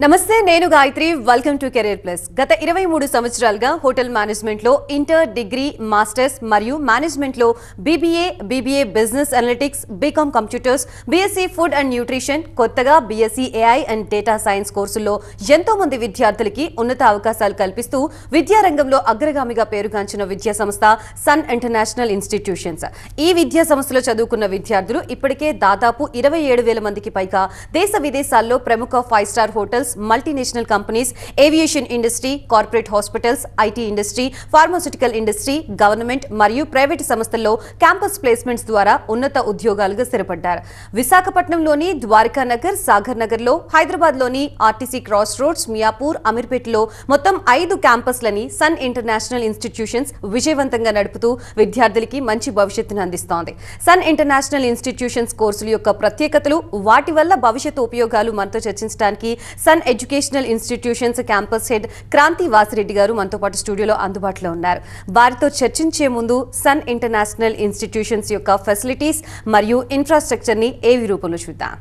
నమస్తే, నేను Gayatri. Welcome to career plus. గత 23 సంవత్సరాలుగా హోటల్ మేనేజ్మెంట్ లో ఇంటర్, డిగ్రీ, మాస్టర్స్ మరియు మేనేజ్మెంట్ లో BBA business analytics, BCom computers, BSc food and nutrition, కొత్తగా BSc AI and data science కోర్సుల్లో ఎంతో మంది విద్యార్థులకి ఉన్నత అవకాశాలు కల్పిస్తూ విద్యారంగంలో అగ్రగామిగా పేరుగాంచిన విద్యా సంస్థ సన్ ఇంటర్నేషనల్ ఇన్స్టిట్యూషన్స్. ఈ విద్యా సంస్థలో చదువుకున్న విద్యార్థులు ఇప్పటికే దాదాపు 27,000 మందికి పైగా దేశ విదేశాల్లో ప్రముఖ 5-స్టార్ hotels, multinational companies, aviation industry, corporate hospitals, IT industry, pharmaceutical industry, government మరియు ప్రైవేటు సంస్థల్లో క్యాంపస్ ప్లేస్మెంట్స్ ద్వారా ఉన్నత ఉద్యోగాలుగా స్థిరపడ్డారు. విశాఖపట్నంలోని ద్వారకా నగర్, సాగర్ నగర్లో, హైదరాబాద్లోని ఆర్టీసీ క్రాస్ రోడ్స్, మియాపూర్, అమీర్పేటలో మొత్తం 5 క్యాంపస్లని సన్ ఇంటర్నేషనల్ ఇన్స్టిట్యూషన్స్ విజయవంతంగా నడుపుతూ విద్యార్థులకి మంచి భవిష్యత్తును అందిస్తోంది. సన్ ఇంటర్నేషనల్ ఇన్స్టిట్యూషన్స్ కోర్సుల యొక్క ప్రత్యేకతలు, వాటి వల్ల భవిష్యత్తు ఉపయోగాలు మనతో చర్చించడానికి Sun educational institutions campus head Kranti Vasireddy గారు మనతో పాటు స్టూడియోలో అందుబాటులో ఉన్నారు. వారితో చర్చించే ముందు సన్ ఇంటర్నేషనల్ ఇన్స్టిట్యూషన్స్ యొక్క ఫెసిలిటీస్ మరియు ఇన్ఫ్రాస్ట్రక్చర్ ని ఏవి రూపంలో చూద్దాం.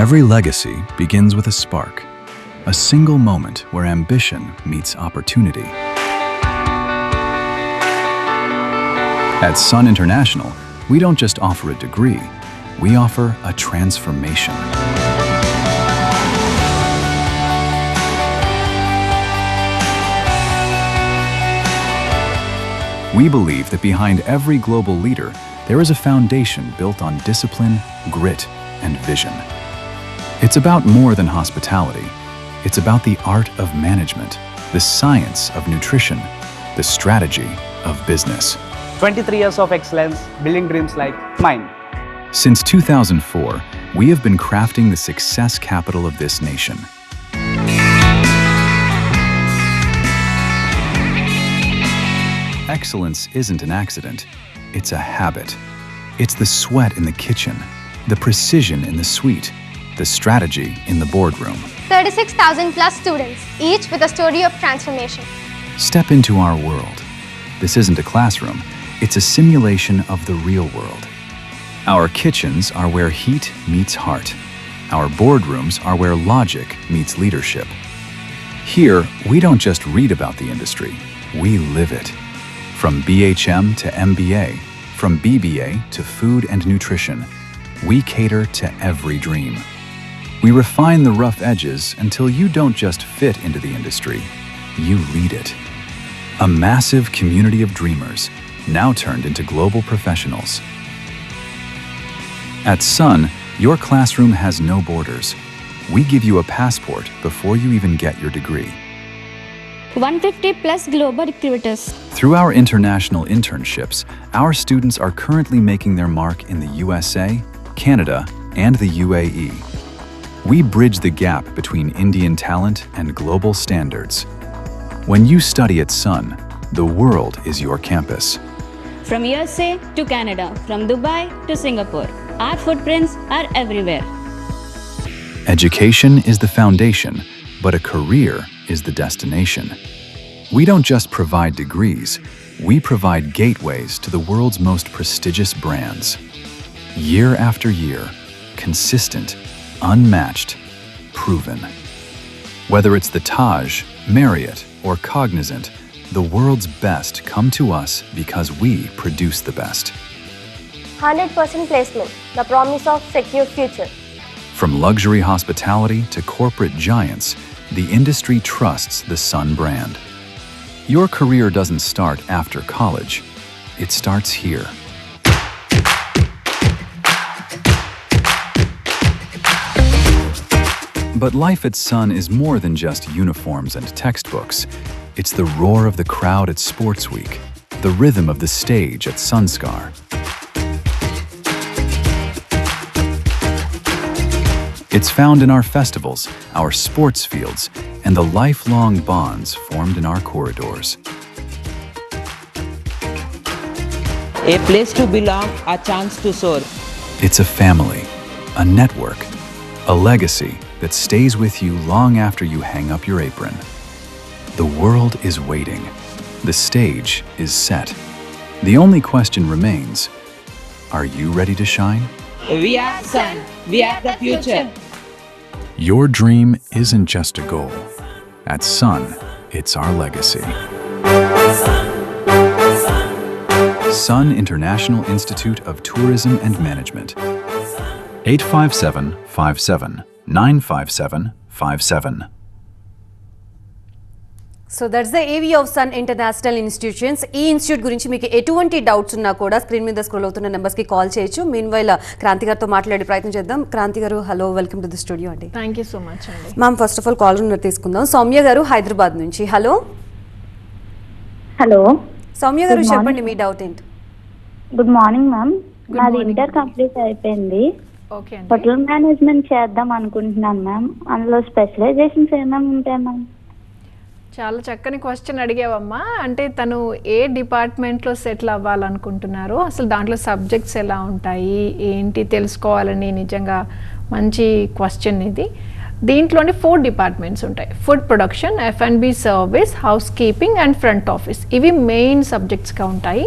Every legacy begins with a spark, a single moment where ambition meets opportunity. At Sun International, we don't just offer a degree, we offer a transformation. We believe that behind every global leader, there is a foundation built on discipline, grit, and vision. It's about more than hospitality. It's about the art of management, the science of nutrition, the strategy of business. 23 years of excellence, building dreams like mine. Since 2004, we have been crafting the success capital of this nation. Excellence isn't an accident, it's a habit. It's the sweat in the kitchen, the precision in the suite, the strategy in the boardroom. 36,000 plus students, each with a story of transformation. Step into our world. This isn't a classroom, it's a simulation of the real world. Our kitchens are where heat meets heart. Our boardrooms are where logic meets leadership. Here, we don't just read about the industry, we live it. From BHM to MBA, from BBA to food and nutrition, we cater to every dream. We refine the rough edges until you don't just fit into the industry, you lead it. A massive community of dreamers, now turned into global professionals. At Sun, your classroom has no borders. We give you a passport before you even get your degree. 150 plus global recruiters. Through our international internships, our students are currently making their mark in the USA, Canada, and the UAE. We bridge the gap between Indian talent and global standards. When you study at Sun, the world is your campus. From USA to Canada, from Dubai to Singapore, our footprints are everywhere. Education is the foundation, but a career is the destination. We don't just provide degrees, we provide gateways to the world's most prestigious brands. Year after year, consistent, unmatched, proven. Whether it's the Taj, Marriott, or Cognizant, the world's best come to us because we produce the best. 100% placement, the promise of secure future. From luxury hospitality to corporate giants, the industry trusts the Sun brand. Your career doesn't start after college, it starts here. But life at Sun is more than just uniforms and textbooks. It's the roar of the crowd at Sports Week, the rhythm of the stage at Sunskar. It's found in our festivals, our sports fields, and the lifelong bonds formed in our corridors. A place to belong, a chance to soar. It's a family, a network, a legacy that stays with you long after you hang up your apron. The world is waiting. The stage is set. The only question remains, are you ready to shine? We are Sun. We are the future. Your dream isn't just a goal. At Sun, it's our legacy. Sun International Institute of Tourism and Management. 85757 95757. So that's the ఏవీ of sun international institutions. ఈ institute గురించి మీకు ఎటువంటి doubts ఉన్నా కూడా screen మీద scroll అవుతున్న నెంబర్స్కి కాల్ చేయొచ్చు. మీన్ వైల్ క్రాంతి గారితో మాట్లాడే ప్రయత్నం చేద్దాం. క్రాంతి గారు, hello, welcome to the studio అండి. థ్యాంక్ యూ సో మచ్ అండి. Ma'am, first of all call తీసుకుందాం. సౌమ్య గారు హైదరాబాద్ నుంచి. హలో హలో సౌమ్య గారు, చెప్పండి మీ డౌట్ ఏంటి? Good morning ma'am. నాది ఇంటర్ కంప్లీట్ అయిపోయింది. ఓకే అండి. హోటల్ మేనేజ్మెంట్ చేద్దాం అనుకుంటున్నాను మ్యామ్. అందులో స్పెషలైజేషన్స్ ఏమేమి ఉంటాయి మ్యామ్? చాలా చక్కని క్వశ్చన్ అడిగావమ్మా. అంటే తను ఏ డిపార్ట్మెంట్లో సెటిల్ అవ్వాలనుకుంటున్నారో, అసలు దాంట్లో సబ్జెక్ట్స్ ఎలా ఉంటాయి ఏంటి తెలుసుకోవాలని నిజంగా మంచి క్వశ్చన్ ఇది. దీంట్లోనే 4 డిపార్ట్మెంట్స్ ఉంటాయి. Food production, F&B service, house keeping and front office. ఇవి మెయిన్ సబ్జెక్ట్స్గా ఉంటాయి.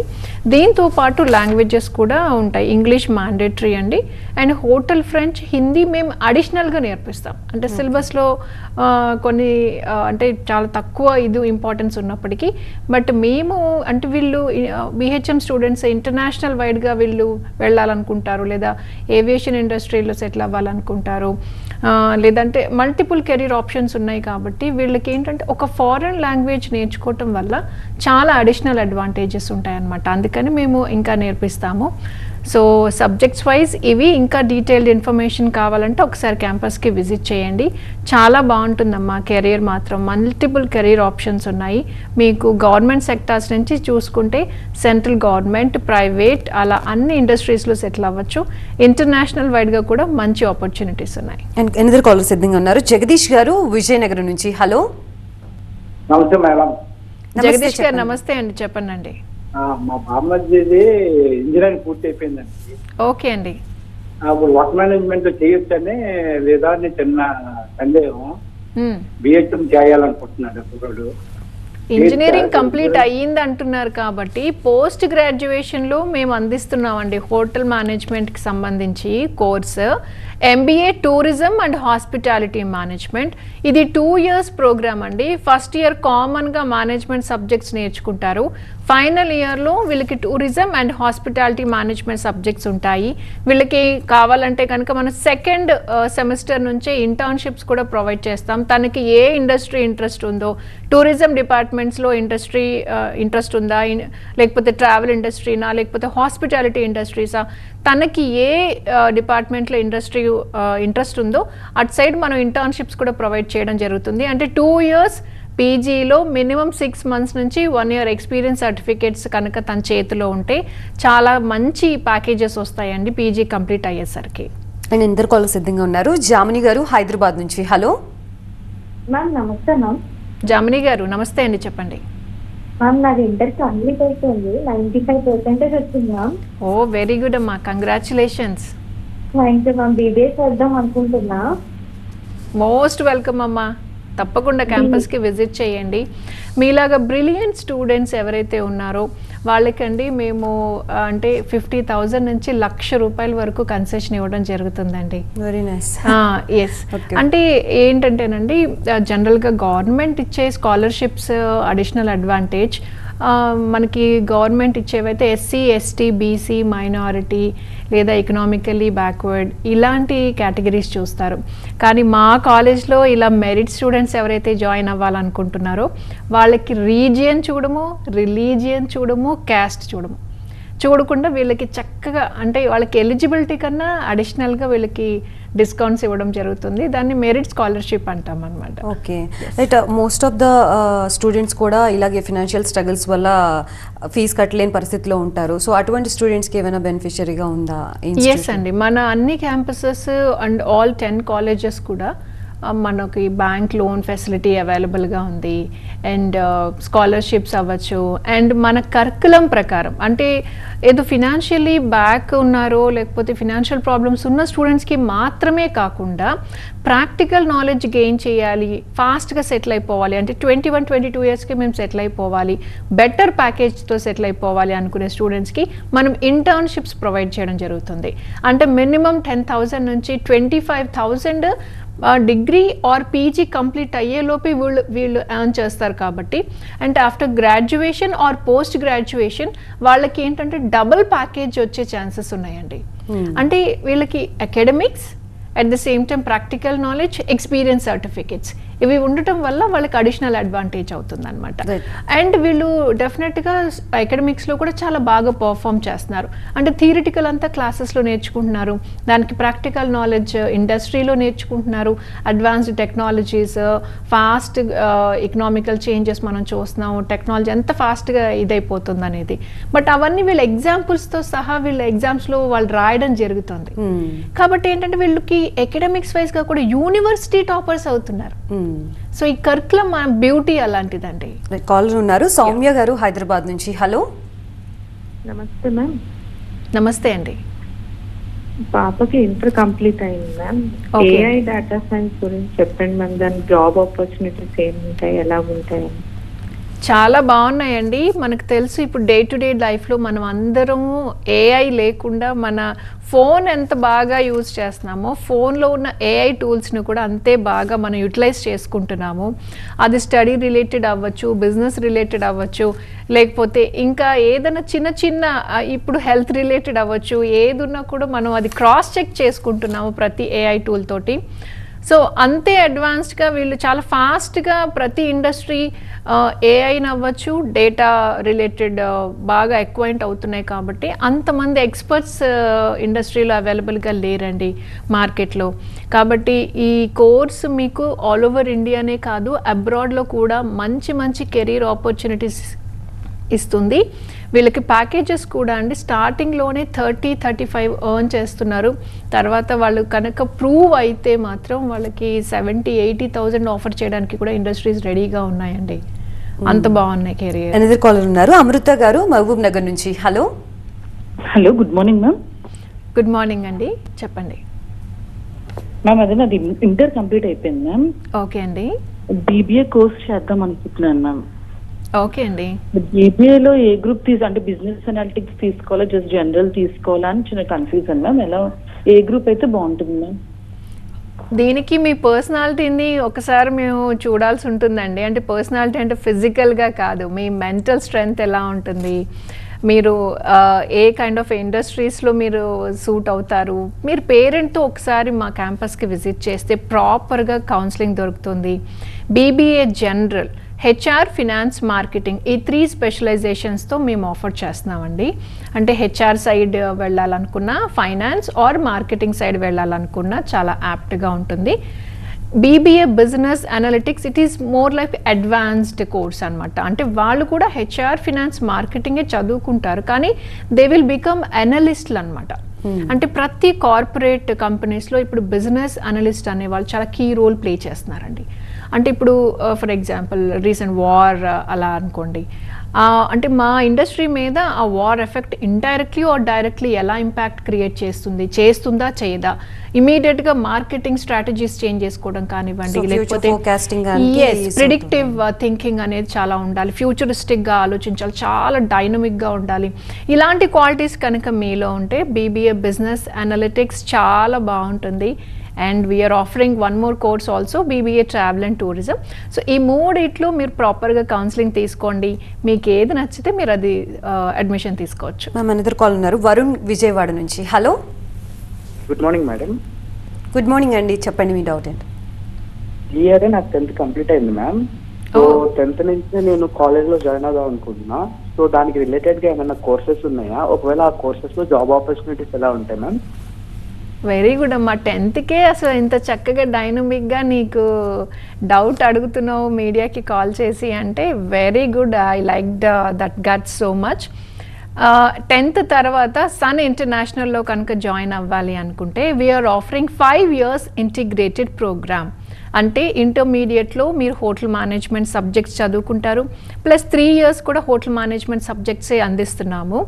దీంతో పాటు లాంగ్వేజెస్ కూడా ఉంటాయి. ఇంగ్లీష్ మ్యాండేటరీ అండి. అండ్ హోటల్, ఫ్రెంచ్, హిందీ మేము అడిషనల్గా నేర్పిస్తాం. అంటే సిలబస్లో కొన్ని అంటే చాలా తక్కువ ఇది ఇంపార్టెన్స్ ఉన్నప్పటికీ, బట్ మేము అంటే వీళ్ళు BHM స్టూడెంట్స్ ఇంటర్నేషనల్ వైడ్గా వీళ్ళు వెళ్ళాలనుకుంటారు, లేదా ఏవియేషన్ ఇండస్ట్రీలో సెటిల్ అవ్వాలనుకుంటారు, లేదంటే మల్టిపుల్ కెరీర్ ఆప్షన్స్ ఉన్నాయి. కాబట్టి వీళ్ళకి ఏంటంటే ఒక ఫారెన్ లాంగ్వేజ్ నేర్చుకోవటం వల్ల చాలా అడిషనల్ అడ్వాంటేజెస్ ఉంటాయన్నమాట. అందుకని మేము ఇంకా నేర్పిస్తాము. సో సబ్జెక్ట్స్ వైజ్ ఇవి. ఇంకా డీటెయిల్డ్ ఇన్ఫర్మేషన్ కావాలంటే ఒకసారి క్యాంపస్కి విజిట్ చేయండి. చాలా బాగుంటుందమ్మా. కెరీర్ మాత్రం మల్టిపుల్ కెరీర్ ఆప్షన్స్ ఉన్నాయి మీకు. గవర్నమెంట్ సెక్టార్స్ నుంచి చూసుకుంటే సెంట్రల్ గవర్నమెంట్, ప్రైవేట్, అలా అన్ని ఇండస్ట్రీస్లో సెటిల్ అవ్వచ్చు. ఇంటర్నేషనల్ వైడ్గా కూడా మంచి ఆపర్చునిటీస్ ఉన్నాయి. అండ్ ఎనిదర్ కాలర్ సిద్ధంగా ఉన్నారు. జగదీష్ గారు విజయనగరం నుంచి. హలో నమస్తే మేడం. జగదీష్ గారు నమస్తే అండి, చెప్పండి. మా బామ్మది ఇంజనీరింగ్ పూర్తి అయిపోయిందండి. ఓకే అండి. అప్పుడు వర్క్ మేనేజ్మెంట్ చేయొచ్చని లేదా అని చిన్న సందేహం. BHM చేయాలనుకుంటున్నాడు అప్పుడు. ఇంజనీరింగ్ కంప్లీట్ అయ్యింది అంటున్నారు కాబట్టి పోస్ట్ గ్రాడ్యుయేషన్లో మేము అందిస్తున్నామండి హోటల్ మేనేజ్మెంట్కి సంబంధించి course. MBA tourism and hospitality management. ఇది 2 years ప్రోగ్రామ్ అండి. ఫస్ట్ ఇయర్ కామన్గా మేనేజ్మెంట్ సబ్జెక్ట్స్ నేర్చుకుంటారు. ఫైనల్ ఇయర్లో వీళ్ళకి tourism and hospitality management subjects ఉంటాయి. వీళ్ళకి కావాలంటే కనుక మనం సెకండ్ సెమిస్టర్ నుంచే ఇంటర్న్షిప్స్ కూడా ప్రొవైడ్ చేస్తాం. తనకి ఏ ఇండస్ట్రీ ఇంట్రెస్ట్ ఉందో, టూరిజం డిపార్ట్మెంట్స్లో ఇంట్రెస్ట్ ఉందా, లేకపోతే ట్రావెల్ ఇండస్ట్రీనా, లేకపోతే హాస్పిటాలిటీ ఇండస్ట్రీసా, తనకి ఏ డిపార్ట్మెంట్లో ఇంట్రెస్ట్ ఉందో అటు సైడ్ మనం ఇంటర్న్షిప్స్ కూడా ప్రొవైడ్ చేయడం జరుగుతుంది. అంటే 2 years పీజీలో మినిమం 6 months నుంచి 1 year ఎక్స్పీరియన్స్ సర్టిఫికేట్స్ కనుక తన చేతిలో ఉంటే చాలా మంచి ప్యాకేజెస్ వస్తాయండి పీజీ కంప్లీట్ అయ్యేసరికి. అండ్ ఇందరు కాల్ సిద్ధంగా ఉన్నారు. జామిని గారు హైదరాబాద్ నుంచి. హలో మ్యామ్ నమస్తే మ్యామ్. జామిని గారు నమస్తే అండి, చెప్పండి. మ్యామ్ నాది ఇంటర్ కంప్లీట్ అయిపోయింది. 95% వచ్చింది మ్యామ్. ఓ వెరీ గుడ్ అమ్మా, congratulations. Thank you ma'am. BBA చేద్దాం అనుకుంటున్నా. మోస్ట్ వెల్కమ్ అమ్మా. తప్పకుండా క్యాంపస్కి విజిట్ చేయండి. మీలాగా బ్రిలియంట్ స్టూడెంట్స్ ఎవరైతే ఉన్నారో వాళ్ళకండి మేము అంటే 50,000 నుంచి ₹1,00,000 వరకు కన్సెషన్ ఇవ్వడం జరుగుతుందండి. Very nice. ఎస్. అంటే ఏంటంటేనండి, జనరల్గా గవర్నమెంట్ ఇచ్చే స్కాలర్షిప్స్ అడిషనల్ అడ్వాంటేజ్. మనకి గవర్నమెంట్ ఇచ్చేవైతే SC, ST, BC, మైనారిటీ లేదా ఎకనామికల్లీ బ్యాక్వర్డ్ ఇలాంటి కేటగిరీస్ చూస్తారు. కానీ మా కాలేజ్లో ఇలా మెరిట్ స్టూడెంట్స్ ఎవరైతే జాయిన్ అవ్వాలనుకుంటున్నారో వాళ్ళకి రీజియన్ చూడము, రిలీజియన్ చూడము, క్యాస్ట్ చూడకుండా వీళ్ళకి చక్కగా అంటే వాళ్ళకి ఎలిజిబిలిటీ కన్నా అడిషనల్గా వీళ్ళకి డిస్కౌంట్స్ ఇవ్వడం జరుగుతుంది. దాన్ని మెరిట్ స్కాలర్షిప్ అంటాం అనమాట. Okay right. Most of the students కూడా ఇలాగే ఫినాన్షియల్ స్ట్రగుల్స్ వల్ల ఫీజు కట్టలేని పరిస్థితిలో ఉంటారు. సో అటువంటి స్టూడెంట్స్కి ఏమైనా బెనిఫిషరీగా ఉందా? ఎస్ అండి, మన అన్ని క్యాంపసెస్ అండ్ ఆల్ 10 colleges కూడా మనకి బ్యాంక్ లోన్ ఫెసిలిటీ అవైలబుల్గా ఉంది, అండ్ స్కాలర్షిప్స్ అవ్వచ్చు. అండ్ మన కరికులం ప్రకారం అంటే ఏదో ఫినాన్షియల్లీ బ్యాక్ ఉన్నారో లేకపోతే ఫినాన్షియల్ ప్రాబ్లమ్స్ ఉన్న స్టూడెంట్స్కి మాత్రమే కాకుండా ప్రాక్టికల్ నాలెడ్జ్ గెయిన్ చేయాలి, ఫాస్ట్గా సెటిల్ అయిపోవాలి, అంటే 21-22 ఇయర్స్కి మేము సెటిల్ అయిపోవాలి, బెటర్ ప్యాకేజ్తో సెటిల్ అయిపోవాలి అనుకునే స్టూడెంట్స్కి మనం ఇంటర్న్షిప్స్ ప్రొవైడ్ చేయడం జరుగుతుంది. అంటే మినిమం 10,000 నుంచి 25,000 డిగ్రీ ఆర్ పీజీ కంప్లీట్ అయ్యేలోపే వీళ్ళు ఎర్న్ చేస్తారు కాబట్టి. And after graduation or post graduation వాళ్ళకి ఏంటంటే డబుల్ ప్యాకేజ్ వచ్చే ఛాన్సెస్ ఉన్నాయండి. అంటే వీళ్ళకి academics at the same time practical knowledge, experience certificates ఇవి ఉండటం వల్ల వాళ్ళకి అడిషనల్ అడ్వాంటేజ్ అవుతుంది అనమాట. అండ్ వీళ్ళు డెఫినెట్గా అకాడమిక్స్లో కూడా చాలా బాగా పర్ఫామ్ చేస్తున్నారు. అంటే థియరిటికల్ అంతా క్లాసెస్లో నేర్చుకుంటున్నారు, దానికి ప్రాక్టికల్ నాలెడ్జ్ ఇండస్ట్రీలో నేర్చుకుంటున్నారు, advanced technologies, fast economical changes మనం చూస్తున్నాము, టెక్నాలజీ ఎంత ఫాస్ట్గా ఇదైపోతుంది అనేది. బట్ అవన్నీ వీళ్ళ ఎగ్జాంపుల్స్తో సహా వీళ్ళ ఎగ్జామ్స్లో వాళ్ళు రాయడం జరుగుతుంది. కాబట్టి ఏంటంటే వీళ్ళకి అకాడమిక్స్ వైజ్గా కూడా యూనివర్సిటీ టాపర్స్ అవుతున్నారు. సో ఈ కరికులం బ్యూటీ అలాంటిదండి. కాలర్ ఉన్నారు, సౌమ్య గారు హైదరాబాద్ నుంచి. హలో, నమస్తే మ్యామ్. నమస్తే అండి. పాపకి ఇంటర్ కంప్లీట్ అయింది మ్యామ్. ఏఐ డేటా సైన్స్ గురించి చెప్పండి మ్యామ్. దాని జాబ్ ఆపర్చునిటీస్ ఏమి ఉంటాయి, ఎలా ఉంటాయి? చాలా బాగున్నాయండి. మనకు తెలుసు ఇప్పుడు డే టు డే లైఫ్లో మనం అందరము ఏఐ లేకుండా మన ఫోన్ ఎంత బాగా యూజ్ చేస్తున్నామో ఫోన్లో ఉన్న ఏఐ టూల్స్ని కూడా అంతే బాగా మనం యూటిలైజ్ చేసుకుంటున్నాము. అది స్టడీ రిలేటెడ్ అవ్వచ్చు, బిజినెస్ రిలేటెడ్ అవ్వచ్చు, లేకపోతే ఇంకా ఏదైనా చిన్న చిన్న ఇప్పుడు హెల్త్ రిలేటెడ్ అవ్వచ్చు, ఏది ఉన్నా కూడా మనం అది క్రాస్ చెక్ చేసుకుంటున్నాము ప్రతి ఏఐ టూల్ తోటి. సో అంతే అడ్వాన్స్డ్గా వీళ్ళు చాలా ఫాస్ట్గా ప్రతి ఇండస్ట్రీ ఏఐని అవ్వచ్చు, డేటా రిలేటెడ్ బాగా ఎక్వైంట్ అవుతున్నాయి. కాబట్టి అంతమంది ఎక్స్పర్ట్స్ ఇండస్ట్రీలో అవైలబుల్గా లేరండి మార్కెట్లో. కాబట్టి ఈ కోర్స్ మీకు ఆల్ ఓవర్ ఇండియానే కాదు అబ్రాడ్లో కూడా మంచి మంచి కెరీర్ ఆపర్చునిటీస్ ఇస్తుంది. వీళ్ళకి ప్యాకేజెస్ కూడా అండి స్టార్టింగ్లోనే 30-35 ఎర్న్ చేస్తున్నారు. తర్వాత వాళ్ళు కనుక ప్రూవ్ అయితే మాత్రం వాళ్ళకి 70,000-80,000 ఆఫర్ చేయడానికి కూడా ఇండస్ట్రీస్ రెడీగా ఉన్నాయండి. అంత బాగున్నాయి కెరియర్. ఎనదర్ కాలర్ ఉన్నారు, అమృత గారు మహబూబ్ నగర్ నుంచి. Hello. Hello, good morning ma'am. Good morning అండి, చెప్పండి మ్యామ్. అదే నాది ఇంటర్ కంప్లీట్ అయిపోయింది మ్యామ్. ఓకే అండి. బీబీఏ కోర్స్ చేద్దాం అనుకుంటున్నాను మ్యామ్. ఓకే అండి. బీబీఏలో ఏ గ్రూప్ అంటే బిజినెస్ అనాలిటిక్స్ తీసుకోవాలా, జస్ట్ జనరల్ తీసుకోవాలా అని చిన్న కన్ఫ్యూజన్ మ్యామ్. ఎలా ఏ గ్రూప్ అయితే బాగుంటుంది మ్యామ్? దీనికి మీ పర్సనాలిటీని ఒకసారి మేము చూడాల్సి ఉంటుందండి. అంటే పర్సనాలిటీ అంటే ఫిజికల్గా కాదు, మీ మెంటల్ స్ట్రెంగ్త్ ఎలా ఉంటుంది, మీరు ఏ కైండ్ ఆఫ్ ఇండస్ట్రీస్లో మీరు సూట్ అవుతారు. మీరు పేరెంట్తో ఒకసారి మా క్యాంపస్కి విజిట్ చేస్తే ప్రాపర్గా కౌన్సిలింగ్ దొరుకుతుంది. BBA general, HR, finance, marketing ఈ 3 స్పెషలైజేషన్స్తో మేము ఆఫర్ చేస్తున్నామండి. అంటే హెచ్ఆర్ సైడ్ వెళ్ళాలనుకున్నా, ఫైనాన్స్ ఆర్ మార్కెటింగ్ సైడ్ వెళ్ళాలనుకున్నా చాలా యాప్ట్గా ఉంటుంది. BBA business analytics it is more like advanced course అనమాట. అంటే వాళ్ళు కూడా హెచ్ఆర్, ఫినాన్స్, మార్కెటింగే చదువుకుంటారు, కానీ దే విల్ బికమ్ అనలిస్ట్లు అనమాట. అంటే ప్రతి కార్పొరేట్ కంపెనీస్లో ఇప్పుడు బిజినెస్ అనలిస్ట్ అనే వాళ్ళు చాలా కీ రోల్ ప్లే చేస్తున్నారండి. అంటే ఇప్పుడు ఫర్ ఎగ్జాంపుల్ రీసెంట్ వార్ అలా అనుకోండి, అంటే మా ఇండస్ట్రీ మీద ఆ war effect indirectly or directly ఎలా ఇంపాక్ట్ క్రియేట్ చేస్తుందా చేయదా, ఇమీడియట్గా మార్కెటింగ్ స్ట్రాటజీస్ చేంజ్ చేసుకోవడం కానివ్వండి, లేకపోతే ప్రిడిక్టివ్ థింకింగ్ అనేది చాలా ఉండాలి, ఫ్యూచరిస్టిక్గా ఆలోచించాలి, చాలా డైనమిక్గా ఉండాలి. ఇలాంటి క్వాలిటీస్ కనుక మీలో ఉంటే బీబీఏ బిజినెస్ అనలిటిక్స్ చాలా బాగుంటుంది. And we are offering one more course also, BBA travel and tourism. So ఈ మూడిట్లో మీరు ప్రాపర్గా కౌన్సిలింగ్ తీసుకోండి, మీకు ఏది నచ్చితే మీరు అది అడ్మిషన్ తీసుకోవచ్చు. మన ఎదురు కాల్ ఉన్నారు, వరుణ్ విజయవాడ నుంచి. Hello. Good morning madam. Good morning అండి, చెప్పండి మీ డౌట్ ఏంటి? ఈ ఇయర్ నాకు 10th కంప్లీట్ అయింది మ్యామ్. సో 10th నుంచి నేను కాలేజ్లో జాయిన్ అవుదాం అనుకుంటున్నా. సో దానికి రిలేటెడ్గా ఏమైనా కోర్సెస్ ఉన్నాయా? ఒకవేళ ఆ కోర్సెస్లో జాబ్ ఆపర్చునిటీస్ ఎలా ఉంటాయి మ్యామ్? వెరీ గుడ్ అమ్మా. 10thకే అసలు ఇంత చక్కగా డైనమిక్గా నీకు డౌట్ అడుగుతున్నావు మీడియాకి కాల్ చేసి అంటే very good. I like that guts so much. 10th తర్వాత సన్ ఇంటర్నేషనల్లో కనుక జాయిన్ అవ్వాలి అనుకుంటే వీఆర్ ఆఫరింగ్ 5 years ఇంటిగ్రేటెడ్ ప్రోగ్రామ్. అంటే ఇంటర్మీడియట్లో మీరు హోటల్ మేనేజ్మెంట్ సబ్జెక్ట్స్ చదువుకుంటారు, ప్లస్ 3 years కూడా హోటల్ మేనేజ్మెంట్ సబ్జెక్ట్సే అందిస్తున్నాము.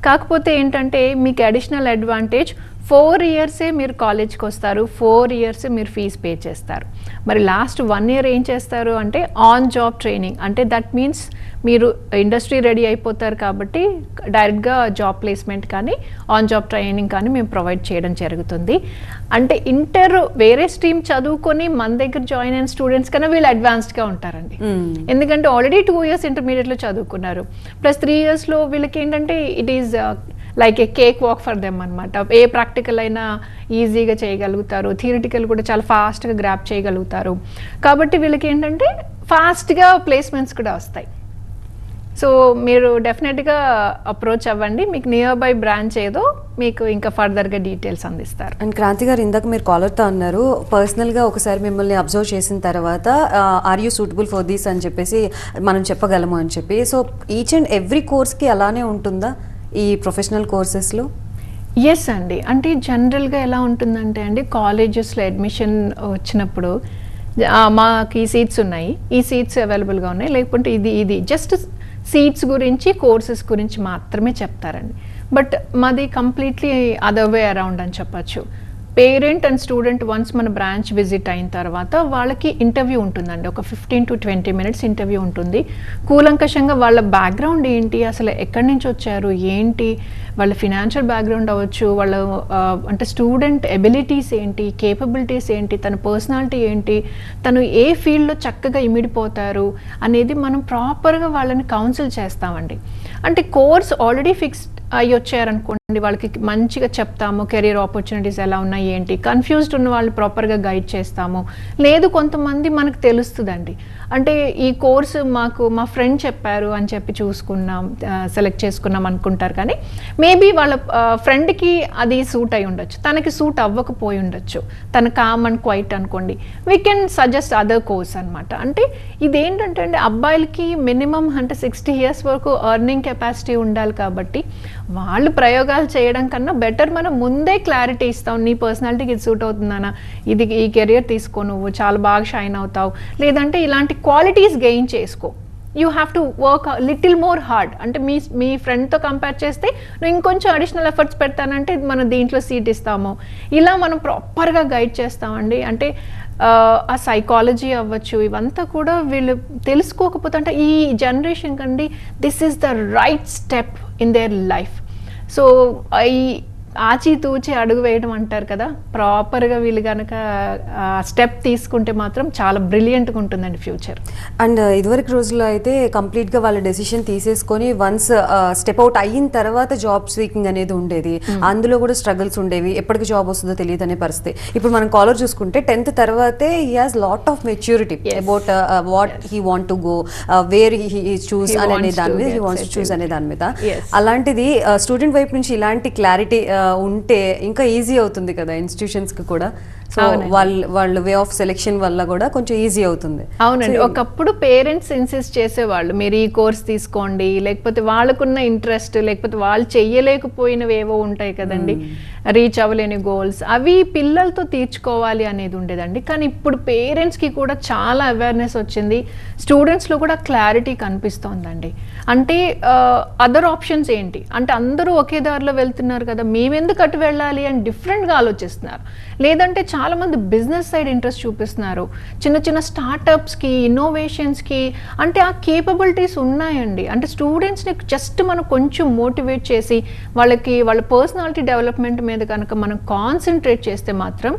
కాకపోతే ఏంటంటే మీకు అడిషనల్ అడ్వాంటేజ్ 4 years మీరు కాలేజ్కి వస్తారు, 4 years మీరు ఫీజు పే చేస్తారు. మరి లాస్ట్ 1 year ఏం చేస్తారు అంటే ఆన్ జాబ్ ట్రైనింగ్, అంటే దట్ మీన్స్ మీరు ఇండస్ట్రీ రెడీ అయిపోతారు కాబట్టి డైరెక్ట్గా జాబ్ ప్లేస్మెంట్ కానీ ఆన్ జాబ్ ట్రైనింగ్ కానీ మేము ప్రొవైడ్ చేయడం జరుగుతుంది. అంటే ఇంటర్ వేరే స్ట్రీమ్ చదువుకొని మన దగ్గర జాయిన్ అయిన స్టూడెంట్స్ కన్నా వీళ్ళు అడ్వాన్స్డ్గా ఉంటారండి. ఎందుకంటే ఆల్రెడీ 2 years ఇంటర్మీడియట్లో చదువుకున్నారు, ప్లస్ 3 yearsలో వీళ్ళకి ఏంటంటే it is like a cake walk for them అనమాట. ఏ ప్రాక్టికల్ అయినా ఈజీగా చేయగలుగుతారు, థియరిటికల్ కూడా చాలా ఫాస్ట్గా గ్రాప్ చేయగలుగుతారు. కాబట్టి వీళ్ళకి ఏంటంటే ఫాస్ట్గా ప్లేస్మెంట్స్ కూడా వస్తాయి. సో మీరు డెఫినెట్గా అప్రోచ్ అవ్వండి, మీకు నియర్ బై బ్రాంచ్ ఏదో మీకు ఇంకా ఫర్దర్గా డీటెయిల్స్ అందిస్తారు. అండ్ క్రాంతి గారు, ఇందాక మీరు కాలర్తో అన్నారు పర్సనల్గా ఒకసారి మిమ్మల్ని అబ్జర్వ్ చేసిన తర్వాత are you suitable for these అని చెప్పేసి మనం చెప్పగలము అని చెప్పి. సో ఈచ్ అండ్ ఎవ్రీ కోర్స్కి అలానే ఉంటుందా ఈ ప్రొఫెషనల్ కోర్సెస్లో? ఎస్ అండి, అంటే జనరల్గా ఎలా ఉంటుందంటే అండి, కాలేజెస్లో అడ్మిషన్ వచ్చినప్పుడు మాకు ఈ సీట్స్ ఉన్నాయి, ఈ సీట్స్ అవైలబుల్గా ఉన్నాయి, లేకపోతే ఇది జస్ట్ సీట్స్ గురించి కోర్సెస్ గురించి మాత్రమే చెప్తారండి. బట్ మాది కంప్లీట్లీ అదర్ వే అరౌండ్ అని చెప్పచ్చు. పేరెంట్ అండ్ స్టూడెంట్ వన్స్ మన బ్రాంచ్ విజిట్ అయిన తర్వాత వాళ్ళకి ఇంటర్వ్యూ ఉంటుందండి, ఒక 15 to 20 minutes ఇంటర్వ్యూ ఉంటుంది. కూలంకషంగా వాళ్ళ బ్యాక్గ్రౌండ్ ఏంటి, అసలు ఎక్కడి నుంచి వచ్చారు ఏంటి, వాళ్ళ ఫినాన్షియల్ బ్యాక్గ్రౌండ్ అవ్వచ్చు, వాళ్ళ అంటే స్టూడెంట్ ఎబిలిటీస్ ఏంటి, కేపబిలిటీస్ ఏంటి, తన పర్సనాలిటీ ఏంటి, తను ఏ ఫీల్డ్లో చక్కగా ఇమిడిపోతారు అనేది మనం ప్రాపర్గా వాళ్ళని కౌన్సిల్ చేస్తామండి. అంటే కోర్స్ ఆల్రెడీ ఫిక్స్డ్ అయ్యి వచ్చారనుకోండి, వాళ్ళకి మంచిగా చెప్తాము కెరీర్ ఆపర్చునిటీస్ ఎలా ఉన్నాయి ఏంటి, కన్ఫ్యూజ్డ్ ఉన్న వాళ్ళు ప్రాపర్గా గైడ్ చేస్తాము. లేదు కొంతమంది మనకు తెలుస్తుందండి, అంటే ఈ కోర్సు మాకు మా ఫ్రెండ్ చెప్పారు అని చెప్పి చూసుకున్నాం, సెలెక్ట్ చేసుకున్నాం అనుకుంటారు, కానీ మేబీ వాళ్ళ ఫ్రెండ్కి అది సూట్ అయి ఉండొచ్చు, తనకి సూట్ అవ్వకపోయి ఉండొచ్చు, తన కామ్ అండ్ క్వైట్ అనుకోండి, we can suggest other course అనమాట. అంటే ఇదేంటంటే అండి, అబ్బాయిలకి మినిమం అంటే 60 years వరకు ఎర్నింగ్ కెపాసిటీ ఉండాలి కాబట్టి వాళ్ళు ప్రయోగాలు చేయడం కన్నా బెటర్ మనం ముందే క్లారిటీ ఇస్తాం, నీ పర్సనాలిటీకి ఇది సూట్ అవుతుందనా, ఇది ఈ కెరియర్ తీసుకో, నువ్వు చాలా బాగా షైన్ అవుతావు, లేదంటే ఇలాంటి క్వాలిటీస్ గెయిన్ చేసుకో, you have to work little more hard. అంటే మీ ఫ్రెండ్తో కంపేర్ చేస్తే నువ్వు ఇంకొంచెం అడిషనల్ ఎఫర్ట్స్ పెడతానంటే మనం దీంట్లో సీట్ ఇస్తాము, ఇలా మనం ప్రాపర్గా గైడ్ చేస్తామండి. అంటే ఆ సైకాలజీ అవ్వచ్చు, ఇవంతా కూడా వీళ్ళు తెలుసుకోకపోతే, అంటే ఈ జనరేషన్ కండి this is the right step in their life. So ఈ ఆచితూచి అడుగు వేయడం అంటారు కదా, ప్రాపర్గా వీళ్ళు కనుక స్టెప్ తీసుకుంటే మాత్రం చాలా బ్రిలియంట్గా ఉంటుందండి ఫ్యూచర్. అండ్ ఇదివరకు రోజుల్లో అయితే కంప్లీట్గా వాళ్ళ డెసిషన్ తీసేసుకొని వన్స్ స్టెప్ అవుట్ అయిన తర్వాత జాబ్ స్వీకింగ్ అనేది ఉండేది, అందులో కూడా స్ట్రగుల్స్ ఉండేవి, ఎప్పటికి జాబ్ వస్తుందో తెలియదు అనే పరిస్థితి. ఇప్పుడు మనం కాలర్ చూసుకుంటే 10th తర్వాతే he has lot of maturity about what he want to go, where he choose అనే దాని మీద, హీ వాంట్స్ టు చూస్ అనే దాని మీద. అలాంటిది స్టూడెంట్ వైపు నుంచి ఇలాంటి క్లారిటీ ఉంటే ఇంకా ఈజీ అవుతుంది కదా ఇన్స్టిట్యూషన్స్కి కూడా. సో వాళ్ళ వే ఆఫ్ సెలెక్షన్ వల్ల కూడా కొంచెం ఈజీ అవుతుంది. అవునండి, ఒకప్పుడు పేరెంట్స్ ఇన్సిస్ట్ చేసేవాళ్ళు మీరు ఈ కోర్స్ తీసుకోండి, లేకపోతే వాళ్ళకున్న ఇంట్రెస్ట్, లేకపోతే వాళ్ళు చెయ్యలేకపోయినవి ఏవో ఉంటాయి కదండి, రీచ్ అవ్వలేని గోల్స్, అవి పిల్లలతో తీర్చుకోవాలి అనేది ఉండేదండి. కానీ ఇప్పుడు పేరెంట్స్కి కూడా చాలా అవేర్నెస్ వచ్చింది, స్టూడెంట్స్లో కూడా క్లారిటీ కనిపిస్తోందండి. అంటే అదర్ ఆప్షన్స్ ఏంటి, అంటే అందరూ ఒకే దారిలో వెళ్తున్నారు కదా, మేమెందుకు అటు వెళ్ళాలి అని డిఫరెంట్గా ఆలోచిస్తున్నారు. లేదంటే చాలామంది బిజినెస్ సైడ్ ఇంట్రెస్ట్ చూపిస్తున్నారు, చిన్న చిన్న స్టార్టప్స్కి, ఇన్నోవేషన్స్కి, అంటే ఆ కేపబిలిటీస్ ఉన్నాయండి. అంటే స్టూడెంట్స్ని జస్ట్ మనం కొంచెం మోటివేట్ చేసి వాళ్ళ పర్సనాలిటీ డెవలప్మెంట్ మీద కనుక మనం కాన్సన్ట్రేట్ చేస్తే మాత్రం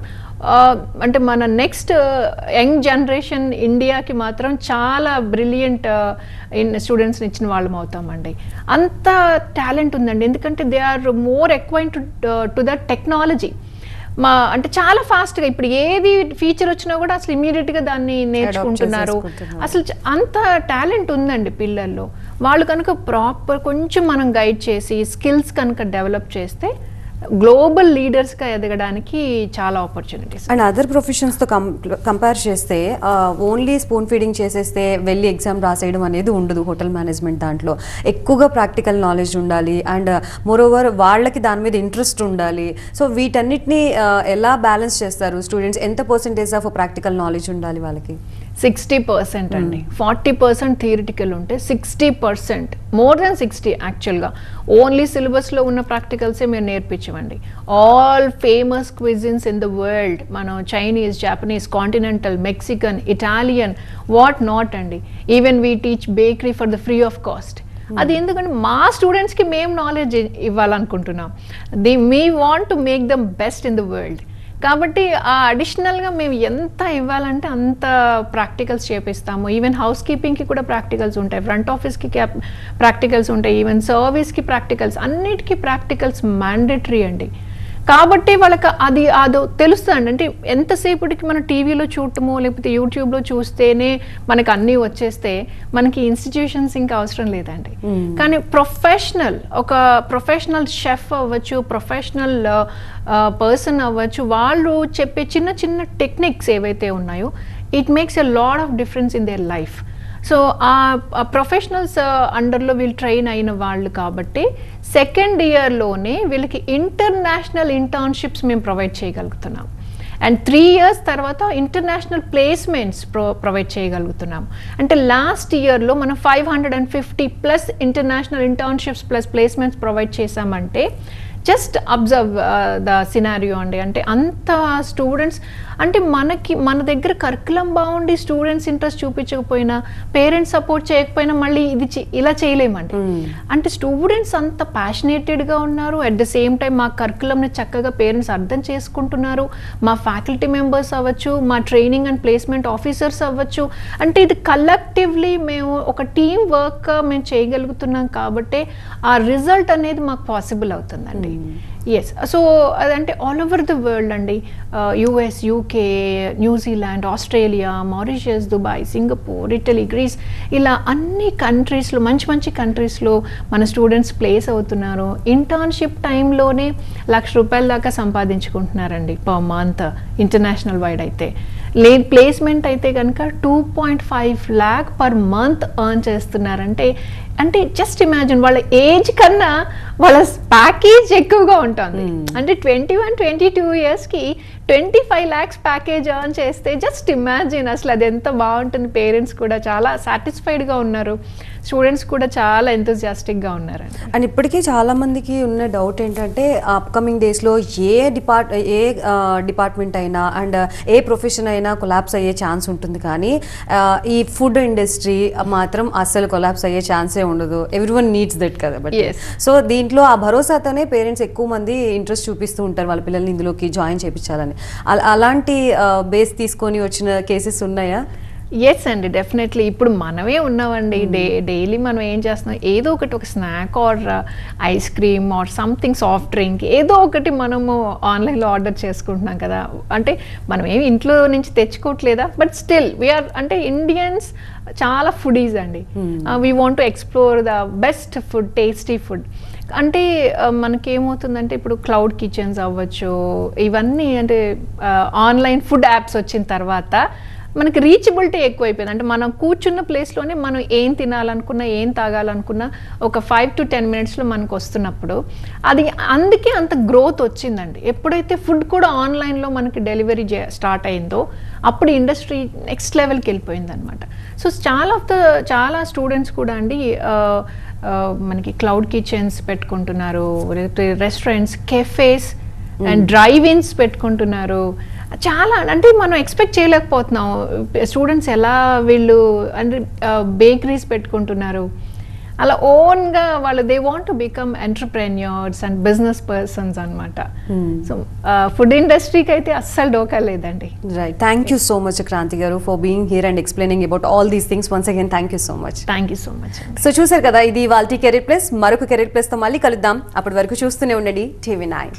అంటే మన నెక్స్ట్ యంగ్ జనరేషన్ ఇండియాకి మాత్రం చాలా బ్రిలియంట్ స్టూడెంట్స్ని ఇచ్చిన వాళ్ళం అవుతామండి. అంత టాలెంట్ ఉందండి, ఎందుకంటే they are more acquaint to the technology. అంటే చాలా ఫాస్ట్గా ఇప్పుడు ఏది ఫీచర్ వచ్చినా కూడా అసలు ఇమీడియట్గా దాన్ని నేర్చుకుంటున్నారు. అసలు అంత టాలెంట్ ఉందండి పిల్లల్లో. వాళ్ళు కనుక ప్రాపర్ కొంచెం మనం గైడ్ చేసి స్కిల్స్ కనుక డెవలప్ చేస్తే గ్లోబల్ లీడర్స్గా ఎదగడానికి చాలా ఆపర్చునిటీస్. అండ్ అదర్ ప్రొఫెషన్స్తో కంపేర్ చేస్తే ఓన్లీ స్పూన్ ఫీడింగ్ చేసేస్తే వెళ్ళి ఎగ్జామ్ రాసేయడం అనేది ఉండదు హోటల్ మేనేజ్మెంట్. దాంట్లో ఎక్కువగా ప్రాక్టికల్ నాలెడ్జ్ ఉండాలి అండ్ మోరోవర్ వాళ్ళకి దాని మీద ఇంట్రెస్ట్ ఉండాలి. సో వీటన్నిటిని ఎలా బ్యాలెన్స్ చేస్తారు స్టూడెంట్స్? ఎంత పర్సెంటేజ్ ఆఫ్ ప్రాక్టికల్ నాలెడ్జ్ ఉండాలి వాళ్ళకి? 60% అండి. 40% థియరిటికల్ ఉంటే 60%, మోర్ దెన్ 60 యాక్చువల్గా ఓన్లీ సిలబస్లో ఉన్న ప్రాక్టికల్సే మీరు నేర్పించమండి. All famous cuisines in the world, మనం Chinese, Japanese, continental, Mexican, Italian, what not అండి. Even we teach bakery for the free of cost. అది ఎందుకంటే మా స్టూడెంట్స్కి మేము నాలెడ్జ్ ఇవ్వాలనుకుంటున్నాం. We want to make them best in the world. కాబట్టి ఆ అడిషనల్గా మేము ఎంత ఇవ్వాలంటే అంత ప్రాక్టికల్స్ చేపిస్తాము. ఈవెన్ హౌస్ కీపింగ్కి కూడా ప్రాక్టికల్స్ ఉంటాయి, ఫ్రంట్ ఆఫీస్కి ప్రాక్టికల్స్ ఉంటాయి, ఈవెన్ సర్వీస్కి ప్రాక్టికల్స్, అన్నిటికీ ప్రాక్టికల్స్ మ్యాండేటరీ అండి. కాబట్టి వాళ్ళకి అదో తెలుస్తుంది. అంటే ఎంతసేపటికి మన టీవీలో చూడటమో లేకపోతే యూట్యూబ్లో చూస్తేనే మనకు అన్నీ వచ్చేస్తే మనకి ఇన్స్టిట్యూషన్స్ ఇంకా అవసరం లేదండి. కానీ ఒక ప్రొఫెషనల్ షెఫ్ అవ్వచ్చు, ప్రొఫెషనల్ పర్సన్ అవ్వచ్చు, వాళ్ళు చెప్పే చిన్న చిన్న టెక్నిక్స్ ఏవైతే ఉన్నాయో it makes a lot of difference in their life. So ఆ ప్రొఫెషనల్స్ అండర్లో వీళ్ళు ట్రైన్ అయిన వాళ్ళు కాబట్టి సెకండ్ ఇయర్లోనే వీళ్ళకి ఇంటర్నేషనల్ ఇంటర్న్షిప్స్ మేము ప్రొవైడ్ చేయగలుగుతున్నాం. అండ్ 3 years తర్వాత ఇంటర్నేషనల్ ప్లేస్మెంట్స్ ప్రొవైడ్ చేయగలుగుతున్నాం. అంటే లాస్ట్ ఇయర్లో మనం 550+ international internships plus placements provide చేశామంటే జస్ట్ అబ్జర్వ్ ద సినారియో అండి. అంటే అంత స్టూడెంట్స్, అంటే మన దగ్గర కరికులం బాగుండి స్టూడెంట్స్ ఇంట్రెస్ట్ చూపించకపోయినా, పేరెంట్స్ సపోర్ట్ చేయకపోయినా మళ్ళీ ఇలా చేయలేమండి. అంటే స్టూడెంట్స్ అంత ప్యాషనేటెడ్గా ఉన్నారు, అట్ ద సేమ్ టైం మా కరికులంని చక్కగా పేరెంట్స్ అర్థం చేసుకుంటున్నారు, మా ఫ్యాకల్టీ మెంబర్స్ అవ్వచ్చు, మా ట్రైనింగ్ అండ్ ప్లేస్మెంట్ ఆఫీసర్స్ అవ్వచ్చు. అంటే ఇది కలెక్టివ్లీ మేము ఒక టీమ్ వర్క్ మేము చేయగలుగుతున్నాం కాబట్టి ఆ రిజల్ట్ అనేది మాకు పాసిబుల్ అవుతుందండి. ఎస్, సో అదంటే ఆల్ ఓవర్ ద వరల్డ్ అండి. US, UK, New Zealand, Australia, Mauritius, Dubai, Singapore, Italy, Greece, ఇలా అన్ని కంట్రీస్లో మంచి మంచి కంట్రీస్లో మన స్టూడెంట్స్ ప్లేస్ అవుతున్నారు. ఇంటర్న్షిప్ టైంలోనే ₹1,00,000 దాకా సంపాదించుకుంటున్నారండి పర్ మంత్ ఇంటర్నేషనల్ వైడ్ అయితే. ప్లేస్మెంట్ అయితే కనుక 2.5 lakh per month ఎర్న్ చేస్తున్నారంటే అంటే జస్ట్ ఇమాజిన్ వాళ్ళ ఏజ్ కన్నా వాళ్ళ ప్యాకేజ్ ఎక్కువగా ఉంటుంది. అంటే 21-22 yearsకి 25 lakhs ప్యాకేజ్ ఎర్న్ చేస్తే జస్ట్ ఇమాజిన్ అసలు అది ఎంత బాగుంటుంది. పేరెంట్స్ కూడా చాలా సాటిస్ఫైడ్గా ఉన్నారు, స్టూడెంట్స్ కూడా చాలా ఎంతూజియాస్టిక్గా ఉన్నారండి. అండ్ ఇప్పటికీ చాలా మందికి ఉన్న డౌట్ ఏంటంటే అప్కమింగ్ డేస్లో ఏ డిపార్ట్మెంట్ అయినా అండ్ ఏ ప్రొఫెషన్ అయినా కొలాప్స్ అయ్యే ఛాన్స్ ఉంటుంది, కానీ ఈ ఫుడ్ ఇండస్ట్రీ మాత్రం అస్సలు కొలాప్స్ అయ్యే ఛాన్సే ఉండదు. ఎవ్రీవన్ నీడ్స్ దట్ కదా. బట్ సో దీంట్లో ఆ భరోసాతోనే పేరెంట్స్ ఎక్కువ మంది ఇంట్రెస్ట్ చూపిస్తూ ఉంటారు వాళ్ళ పిల్లల్ని ఇందులోకి జాయిన్ చేయించాలని. అలాంటి బేస్ తీసుకొని వచ్చిన కేసెస్ ఉన్నాయా? ఎస్ అండి, డెఫినెట్లీ. ఇప్పుడు మనమే ఉన్నామండి. డైలీ మనం ఏం చేస్తున్నాం, ఏదో ఒకటి, ఒక snack or ice cream or something soft drink ఏదో ఒకటి మనము ఆన్లైన్లో ఆర్డర్ చేసుకుంటున్నాం కదా. అంటే మనం ఏమి ఇంట్లో నుంచి తెచ్చుకోవట్లేదా, బట్ స్టిల్ వీఆర్, అంటే ఇండియన్స్ చాలా ఫుడీస్ అండి. We want to explore the best food, tasty food. అంటే మనకేమవుతుందంటే ఇప్పుడు క్లౌడ్ కిచెన్స్ అవ్వచ్చు, ఇవన్నీ అంటే ఆన్లైన్ ఫుడ్ యాప్స్ వచ్చిన తర్వాత మనకి రీచబిలిటీ ఎక్కువైపోయింది. అంటే మనం కూర్చున్న ప్లేస్లోనే మనం ఏం తినాలనుకున్నా, ఏం తాగాలనుకున్నా ఒక 5 to 10 minutesలో మనకు వస్తున్నప్పుడు అది అందుకే అంత గ్రోత్ వచ్చిందండి. ఎప్పుడైతే ఫుడ్ కూడా ఆన్లైన్లో మనకి డెలివరీ స్టార్ట్ అయిందో అప్పుడు ఇండస్ట్రీ నెక్స్ట్ లెవెల్కి వెళ్ళిపోయింది అనమాట. సో చాలా స్టూడెంట్స్ కూడా అండి మనకి క్లౌడ్ కిచెన్స్ పెట్టుకుంటున్నారు, రెస్టారెంట్స్, కెఫేస్ అండ్ డ్రైవ్-ఇన్స్ పెట్టుకుంటున్నారు. చాలా అంటే మనం ఎక్స్పెక్ట్ చేయలేకపోతున్నాం స్టూడెంట్స్ ఎలా వీళ్ళు అంటే బేకరీస్ పెట్టుకుంటున్నారు. అలా ఓన్గా వాళ్ళు they want to become entrepreneurs and business persons అనమాట. సో ఫుడ్ ఇండస్ట్రీకి అయితే అస్సలు డోకా లేదండి. Right, thank you so much Kranti garu for being here and explaining about all these things. Once again thank you so much. Thank you so much. So చూసారు కదా, ఇది వాళ్ళ కెరీర్ ప్లస్. మరొక కెరీర్ ప్లస్తో మళ్ళీ కలుద్దాం. అప్పటి వరకు చూస్తూనే ఉండండి TV9.